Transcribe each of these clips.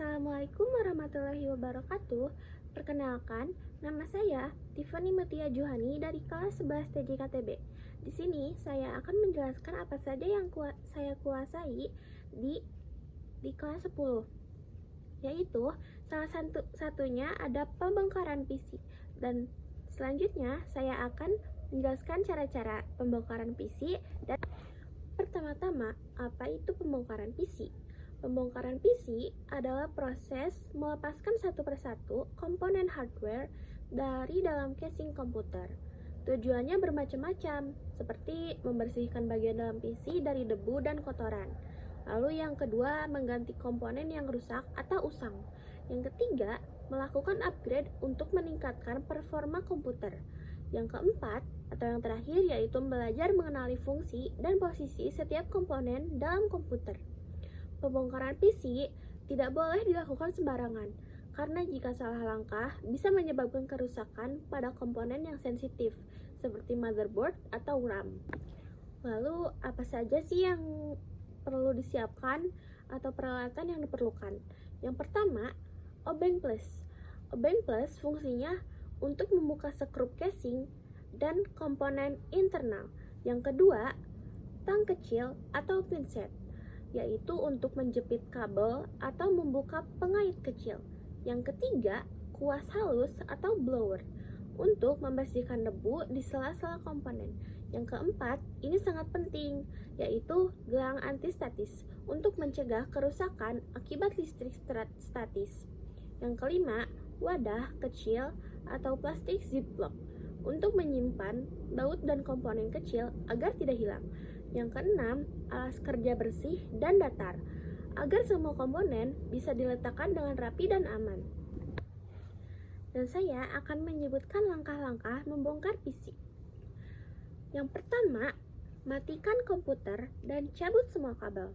Assalamualaikum warahmatullahi wabarakatuh. Perkenalkan, nama saya Tiffany Mutia Johani dari kelas 11 TJKTB. Di sini saya akan menjelaskan apa saja yang saya kuasai di kelas 10, yaitu salah satunya ada pembongkaran PC. Dan selanjutnya saya akan menjelaskan cara-cara pembongkaran PC. Dan pertama-tama, apa itu pembongkaran PC? Pembongkaran PC adalah proses melepaskan satu persatu komponen hardware dari dalam casing komputer. Tujuannya bermacam-macam, seperti membersihkan bagian dalam PC dari debu dan kotoran. Lalu yang kedua, mengganti komponen yang rusak atau usang. Yang ketiga, melakukan upgrade untuk meningkatkan performa komputer. Yang keempat, atau yang terakhir, yaitu belajar mengenali fungsi dan posisi setiap komponen dalam komputer. Pembongkaran PC tidak boleh dilakukan sembarangan, karena jika salah langkah bisa menyebabkan kerusakan pada komponen yang sensitif, seperti motherboard atau RAM. Lalu, apa saja sih yang perlu disiapkan atau peralatan yang diperlukan? Yang pertama, obeng plus. Obeng plus fungsinya untuk membuka sekrup casing dan komponen internal. Yang kedua, tang kecil atau pinset, yaitu untuk menjepit kabel atau membuka pengait kecil. Yang ketiga, kuas halus atau blower untuk membersihkan debu di sela-sela komponen. Yang keempat, ini sangat penting, yaitu gelang antistatis untuk mencegah kerusakan akibat listrik statis. Yang kelima, wadah kecil atau plastik ziplock untuk menyimpan baut dan komponen kecil agar tidak hilang. Yang keenam, alas kerja bersih dan datar, agar semua komponen bisa diletakkan dengan rapi dan aman. Dan saya akan menyebutkan langkah-langkah membongkar PC. Yang pertama, matikan komputer dan cabut semua kabel.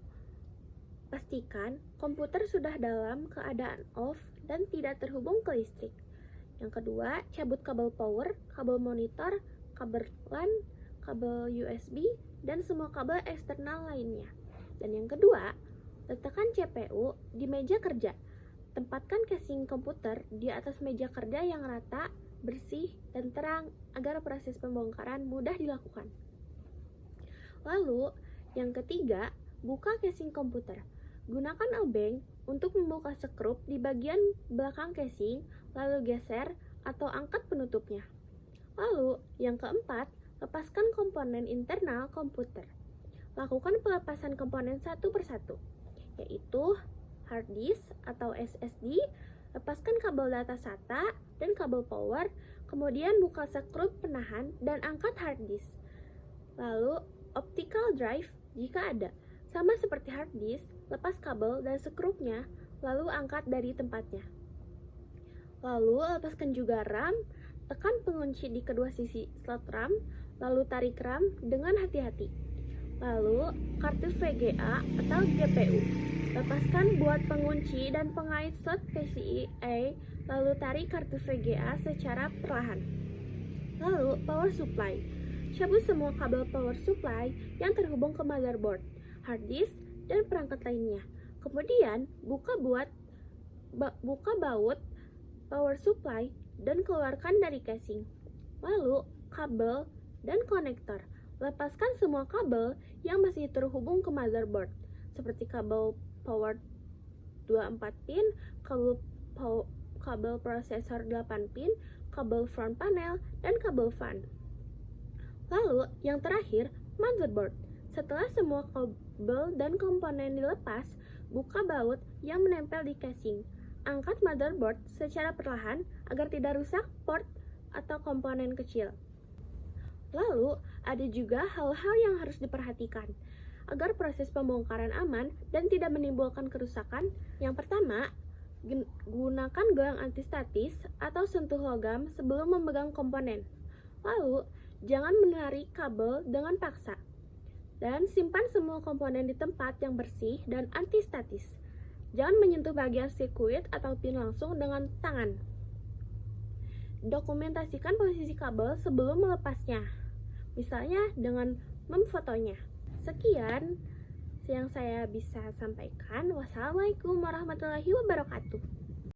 Pastikan komputer sudah dalam keadaan off dan tidak terhubung ke listrik. Yang kedua, cabut kabel power, kabel monitor, kabel LAN, kabel USB, dan semua kabel eksternal lainnya. Dan yang kedua, letakkan CPU di meja kerja. Tempatkan casing komputer di atas meja kerja yang rata, bersih, dan terang agar proses pembongkaran mudah dilakukan. Lalu, yang ketiga, buka casing komputer. Gunakan obeng untuk membuka sekrup di bagian belakang casing, lalu geser atau angkat penutupnya. Lalu, yang keempat, lepaskan komponen internal komputer. Lakukan pelepasan komponen satu persatu, yaitu hard disk atau SSD, lepaskan kabel data SATA dan kabel power, kemudian buka sekrup penahan dan angkat hard disk. Lalu, optical drive jika ada. Sama seperti hard disk, lepas kabel dan sekrupnya, lalu angkat dari tempatnya. Lalu, lepaskan juga RAM, tekan pengunci di kedua sisi slot RAM, lalu tarik RAM dengan hati-hati. Lalu, kartu VGA atau GPU. Lepaskan buat pengunci dan pengait slot PCIe, lalu tarik kartu VGA secara perlahan. Lalu, power supply. Cabut semua kabel power supply yang terhubung ke motherboard, hard disk, dan perangkat lainnya. Kemudian, buka baut power supply dan keluarkan dari casing. Lalu, kabel dan konektor. Lepaskan semua kabel yang masih terhubung ke motherboard, seperti kabel power 24 pin, kabel prosesor 8 pin, kabel front panel, dan kabel fan. Lalu, yang terakhir, motherboard. Setelah semua kabel dan komponen dilepas, buka baut yang menempel di casing. Angkat motherboard secara perlahan agar tidak rusak port atau komponen kecil. Lalu, ada juga hal-hal yang harus diperhatikan agar proses pembongkaran aman dan tidak menimbulkan kerusakan. Yang pertama, gunakan gelang antistatis atau sentuh logam sebelum memegang komponen. Lalu, jangan menarik kabel dengan paksa. Dan simpan semua komponen di tempat yang bersih dan antistatis. Jangan menyentuh bagian sirkuit atau pin langsung dengan tangan. Dokumentasikan posisi kabel sebelum melepasnya, misalnya dengan memfotonya. Sekian yang saya bisa sampaikan. Wassalamualaikum warahmatullahi wabarakatuh.